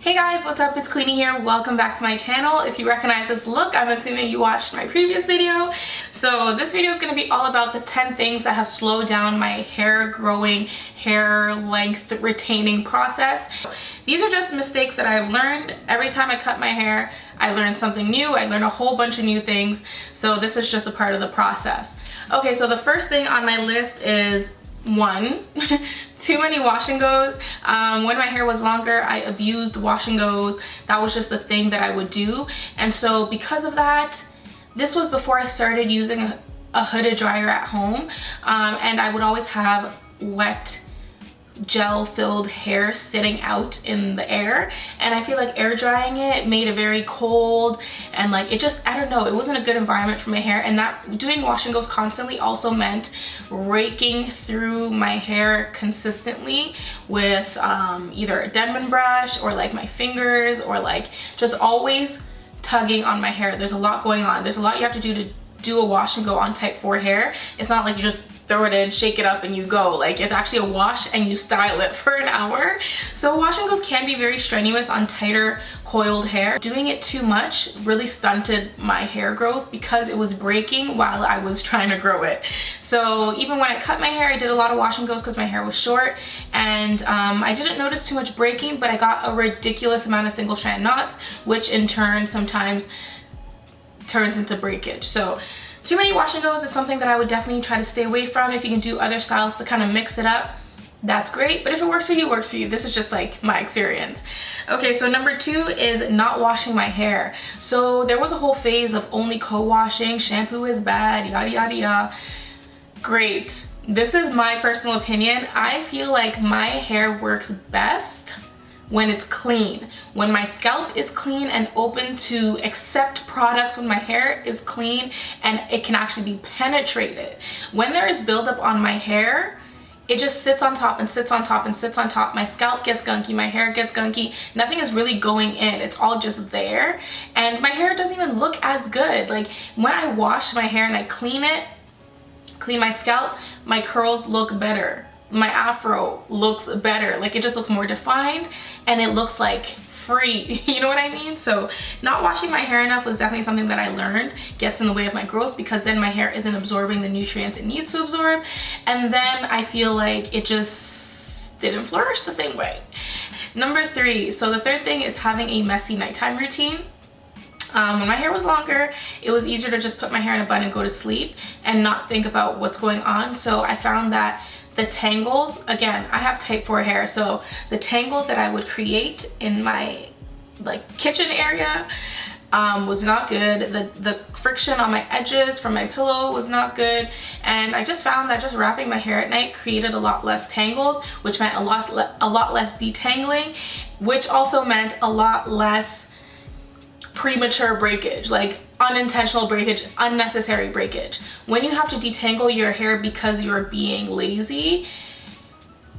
Hey guys, what's up? It's Queenie here. Welcome back to my channel. If you recognize this look, I'm assuming you watched my previous video. So this video is going to be all about the 10 things that have slowed down my hair growing, hair length retaining process. These are just mistakes that I've learned. Every time I cut my hair, I learn something new. I learn a whole bunch of new things. So this is just a part of the process. Okay, so the first thing on my list is too many wash and goes. When my hair was longer, I abused wash and goes. That was just the thing that I would do. And so because of that, this was before I started using a hooded dryer at home. And I would always have wet gel filled hair sitting out in the air, and I feel like air drying it made it very cold, and like it just, I don't know, it wasn't a good environment for my hair. And that doing wash and goes constantly also meant raking through my hair consistently with either a Denman brush or like my fingers, or like just always tugging on my hair. There's a lot going on. There's a lot you have to do a wash and go on type 4 hair. It's not like you just throw it in, shake it up, and you go. Like, it's actually a wash and you style it for an hour. So wash and goes can be very strenuous on tighter coiled hair. Doing it too much really stunted my hair growth because it was breaking while I was trying to grow it. So even when I cut my hair, I did a lot of wash and goes because my hair was short, and I didn't notice too much breaking, but I got a ridiculous amount of single strand knots, which in turn sometimes turns into breakage. So too many wash and goes is something that I would definitely try to stay away from. If you can do other styles to kind of mix it up, that's great. But if it works for you, it works for you. This is just like my experience. Okay, so number 2 is not washing my hair. So there was a whole phase of only co-washing, shampoo is bad, yada yada yada. Great. This is my personal opinion. I feel like my hair works best when it's clean. When my scalp is clean and open to accept products, when my hair is clean and it can actually be penetrated. When there is buildup on my hair, it just sits on top and sits on top and sits on top. My scalp gets gunky, my hair gets gunky. Nothing is really going in. It's all just there. And my hair doesn't even look as good. Like when I wash my hair and I clean it, clean my scalp, my curls look better. My afro looks better. Like it just looks more defined and it looks like free. You know what I mean? So not washing my hair enough was definitely something that I learned gets in the way of my growth, because then my hair isn't absorbing the nutrients it needs to absorb, and then I feel like it just didn't flourish the same way. Number 3, so the third thing is having a messy nighttime routine. When my hair was longer, it was easier to just put my hair in a bun and go to sleep and not think about what's going on. So I found that the tangles, again, I have type 4 hair, so the tangles that I would create in my like kitchen area was not good. The friction on my edges from my pillow was not good, and I just found that just wrapping my hair at night created a lot less tangles, which meant a lot less detangling, which also meant a lot less premature breakage, like unintentional breakage, unnecessary breakage. When you have to detangle your hair because you're being lazy,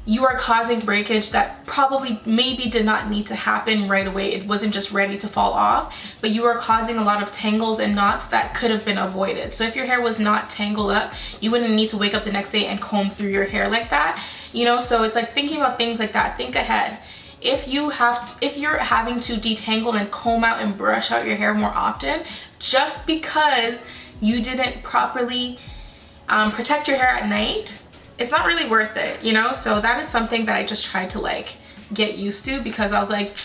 you are causing breakage that probably maybe did not need to happen right away. It wasn't just ready to fall off, but you are causing a lot of tangles and knots that could have been avoided. So if your hair was not tangled up, you wouldn't need to wake up the next day and comb through your hair like that, you know? So it's like thinking about things like that. Think ahead. If you're having to detangle and comb out and brush out your hair more often just because you didn't properly protect your hair at night, it's not really worth it, you know? So that is something that I just tried to like get used to, because I was like,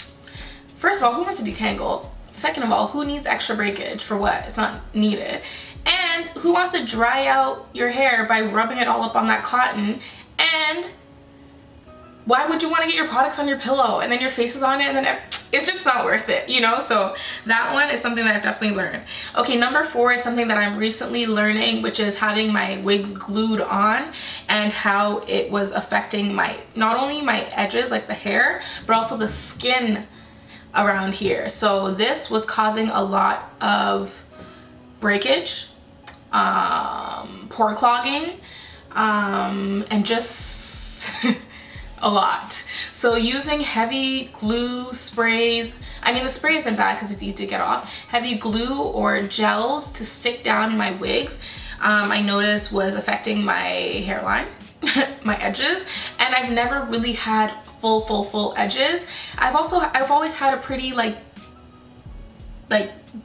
first of all, who wants to detangle? Second of all, who needs extra breakage for what? It's not needed. And who wants to dry out your hair by rubbing it all up on that cotton? And why would you want to get your products on your pillow and then your face is on it, and then it's just not worth it, you know? So that one is something that I've definitely learned. Okay, number 4 is something that I'm recently learning, which is having my wigs glued on, and how it was affecting not only my edges, like the hair, but also the skin around here. So this was causing a lot of breakage, pore clogging, and just a lot. So using heavy glue sprays, I mean the spray isn't bad because it's easy to get off, heavy glue or gels to stick down my wigs, I noticed was affecting my hairline, my edges, and I've never really had full edges. I've always had a pretty like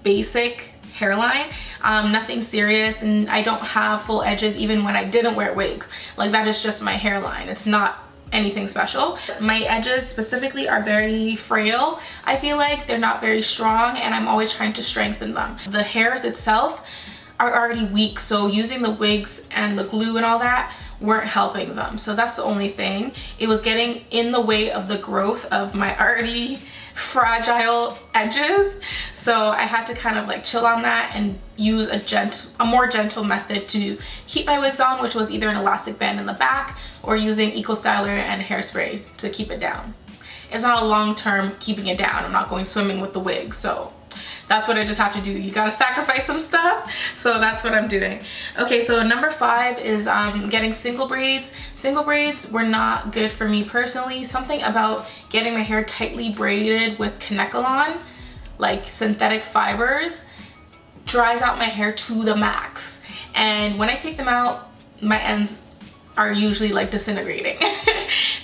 basic hairline, nothing serious, and I don't have full edges even when I didn't wear wigs. Like, that is just my hairline. It's not anything special. My edges specifically are very frail. I feel like they're not very strong, and I'm always trying to strengthen them. The hairs itself are already weak, so using the wigs and the glue and all that weren't helping them. So that's the only thing. It was getting in the way of the growth of my already fragile edges, so I had to kind of like chill on that and use a more gentle method to keep my wigs on, which was either an elastic band in the back or using Eco Styler and hairspray to keep it down. It's not a long-term keeping it down. I'm not going swimming with the wig, so that's what I just have to do. You gotta sacrifice some stuff, so that's what I'm doing. Okay, so number 5 is getting single braids. Single braids were not good for me personally. Something about getting my hair tightly braided with Kanekalon, like synthetic fibers, dries out my hair to the max. And when I take them out, my ends are usually like disintegrating.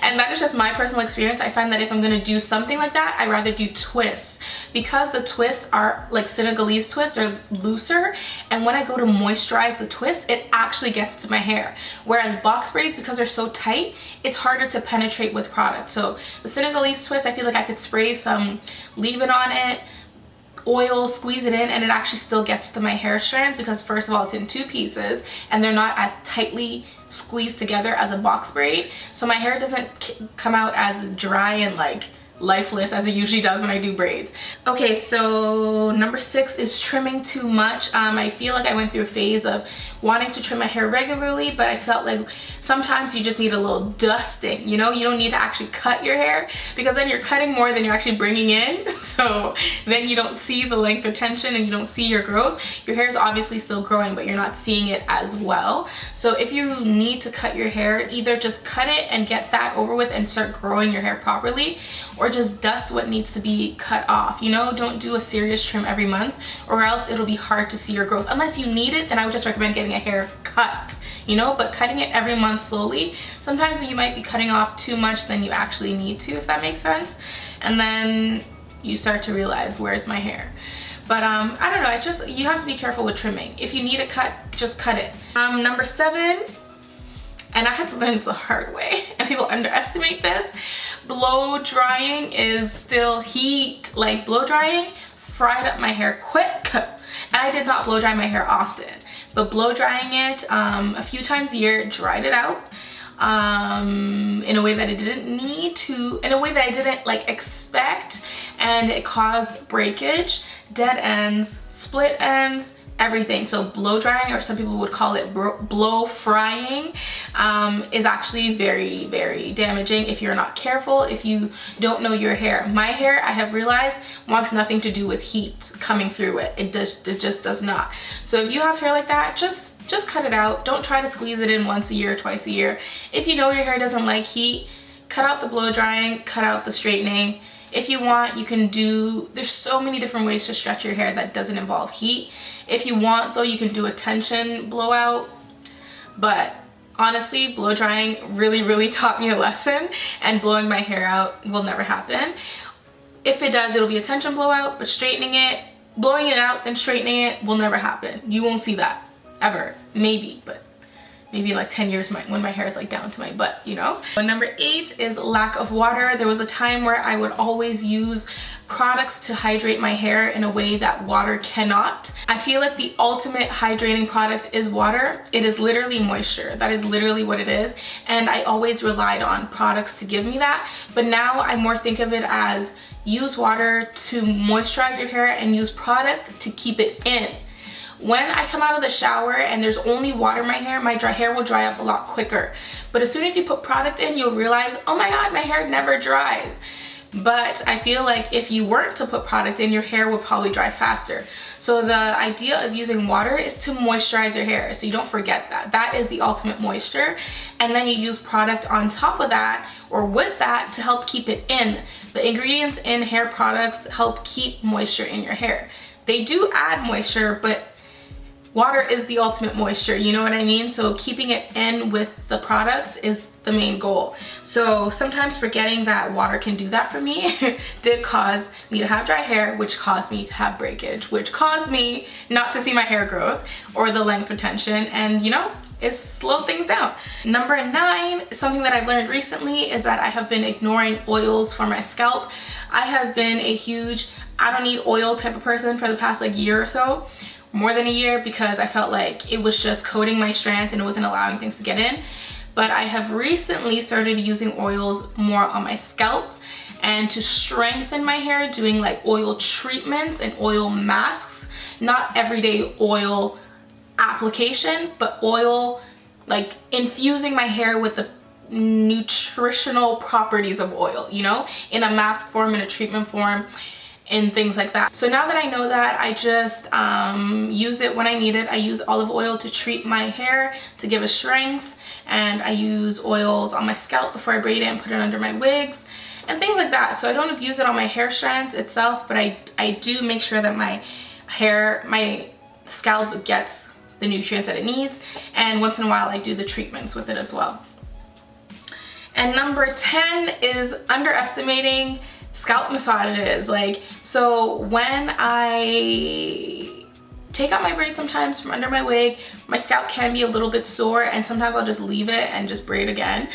And that is just my personal experience. I find that if I'm gonna do something like that, I'd rather do twists, because the twists are like Senegalese twists, are looser, and when I go to moisturize the twist, it actually gets to my hair. Whereas box braids, because they're so tight, it's harder to penetrate with product. So the Senegalese twist, I feel like I could spray some leave-in on it, oil, squeeze it in, and it actually still gets to my hair strands, because first of all, it's in 2 pieces and they're not as tightly squeezed together as a box braid, so my hair doesn't come out as dry and like lifeless as it usually does when I do braids. Okay, so number 6 is trimming too much. I feel like I went through a phase of wanting to trim my hair regularly, but I felt like sometimes you just need a little dusting, you know? You don't need to actually cut your hair, because then you're cutting more than you're actually bringing in, so then you don't see the length retention and you don't see your growth. Your hair is obviously still growing, but you're not seeing it as well. So if you need to cut your hair, either just cut it and get that over with and start growing your hair properly, or just dust what needs to be cut off. You know, don't do a serious trim every month, or else it'll be hard to see your growth. Unless you need it, then I would just recommend getting a haircut, you know, but cutting it every month slowly. Sometimes you might be cutting off too much than you actually need to, if that makes sense. And then you start to realize, where's my hair? But I don't know, it's just, you have to be careful with trimming. If you need a cut, just cut it. Number 7, and I had to learn this the hard way, and people underestimate this, blow drying is still heat. Like, blow drying fried up my hair quick. And I did not blow dry my hair often, but blow drying it a few times a year dried it out in a way that it didn't need to, in a way that I didn't like expect, and it caused breakage, dead ends, split ends, everything. So blow drying, or some people would call it blow frying, is actually very damaging if you're not careful, if you don't know your hair. My hair, I have realized, wants nothing to do with heat coming through it. It just does not. So if you have hair like that, just cut it out. Don't try to squeeze it in once a year, twice a year. If you know your hair doesn't like heat, cut out the blow drying, cut out the straightening. If you want, you can do, there's so many different ways to stretch your hair that doesn't involve heat. If you want though, you can do a tension blowout, but honestly, blow drying really taught me a lesson, and blowing my hair out will never happen. If it does, it'll be a tension blowout, but straightening it, blowing it out, then straightening it will never happen. You won't see that, ever. Maybe, but maybe in like 10 years when my hair is like down to my butt, you know? And number 8 is lack of water. There was a time where I would always use products to hydrate my hair in a way that water cannot. I feel like the ultimate hydrating product is water. It is literally moisture. That is literally what it is. And I always relied on products to give me that. But now I more think of it as use water to moisturize your hair and use product to keep it in. When I come out of the shower and there's only water in my hair will dry up a lot quicker. But as soon as you put product in, you'll realize, oh my god, my hair never dries. But I feel like if you weren't to put product in, your hair would probably dry faster. So the idea of using water is to moisturize your hair, so you don't forget that. That is the ultimate moisture. And then you use product on top of that, or with that, to help keep it in. The ingredients in hair products help keep moisture in your hair. They do add moisture, but water is the ultimate moisture, you know what I mean? So keeping it in with the products is the main goal. So sometimes forgetting that water can do that for me did cause me to have dry hair, which caused me to have breakage, which caused me not to see my hair growth or the length retention, and you know, it slowed things down. Number 9, something that I've learned recently is that I have been ignoring oils for my scalp. I have been a huge I don't need oil type of person for the past like year or so, more than a year, because I felt like it was just coating my strands and it wasn't allowing things to get in. But I have recently started using oils more on my scalp and to strengthen my hair, doing like oil treatments and oil masks. Not everyday oil application, but oil, like infusing my hair with the nutritional properties of oil, you know, in a mask form, in a treatment form, and things like that. So now that I know that, I just use it when I need it. I use olive oil to treat my hair, to give it strength, and I use oils on my scalp before I braid it and put it under my wigs and things like that. So I don't abuse it on my hair strands itself, but I do make sure that my hair, my scalp gets the nutrients that it needs, and once in a while I do the treatments with it as well. And number 10 is underestimating scalp massages. Like, so when I take out my braids sometimes from under my wig, my scalp can be a little bit sore, and sometimes I'll just leave it and just braid again.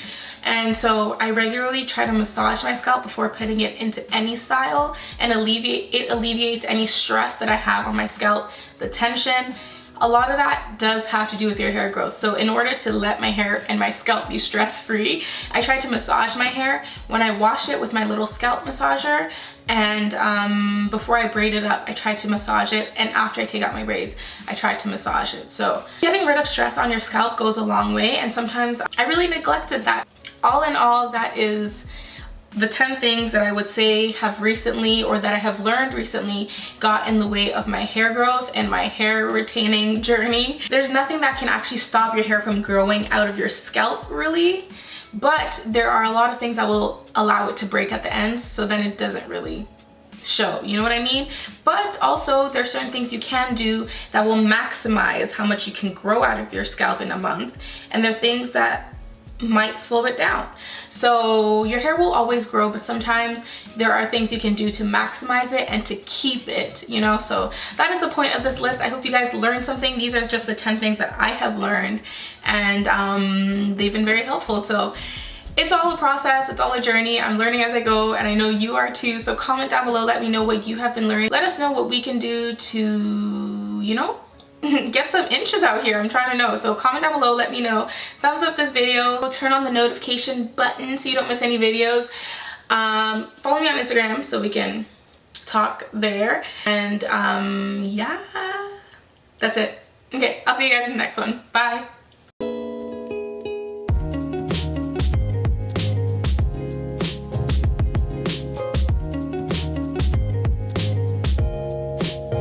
And so I regularly try to massage my scalp before putting it into any style, and it alleviates any stress that I have on my scalp, the tension. A lot of that does have to do with your hair growth. So in order to let my hair and my scalp be stress-free, I try to massage my hair when I wash it with my little scalp massager, and before I braid it up, I try to massage it, and after I take out my braids, I try to massage it. So getting rid of stress on your scalp goes a long way, and sometimes I really neglected that. All in all, that is the 10 things that I would say have recently, or that I have learned recently, got in the way of my hair growth and my hair retaining journey. There's nothing that can actually stop your hair from growing out of your scalp, really, but there are a lot of things that will allow it to break at the ends, so then it doesn't really show, you know what I mean? But also there's certain things you can do that will maximize how much you can grow out of your scalp in a month, and there are things that might slow it down. So your hair will always grow, but sometimes there are things you can do to maximize it and to keep it, you know? So that is the point of this list. I hope you guys learned something. These are just the 10 things that I have learned, and they've been very helpful. So it's all a process, it's all a journey. I'm learning as I go, and I know you are too. So comment down below, let me know what you have been learning. Let us know what we can do to, you know, get some inches out here. I'm trying to know. So comment down below, let me know. Thumbs up this video, turn on the notification button so you don't miss any videos. Follow me on Instagram so we can talk there. And yeah, that's it. Okay, I'll see you guys in the next one. Bye.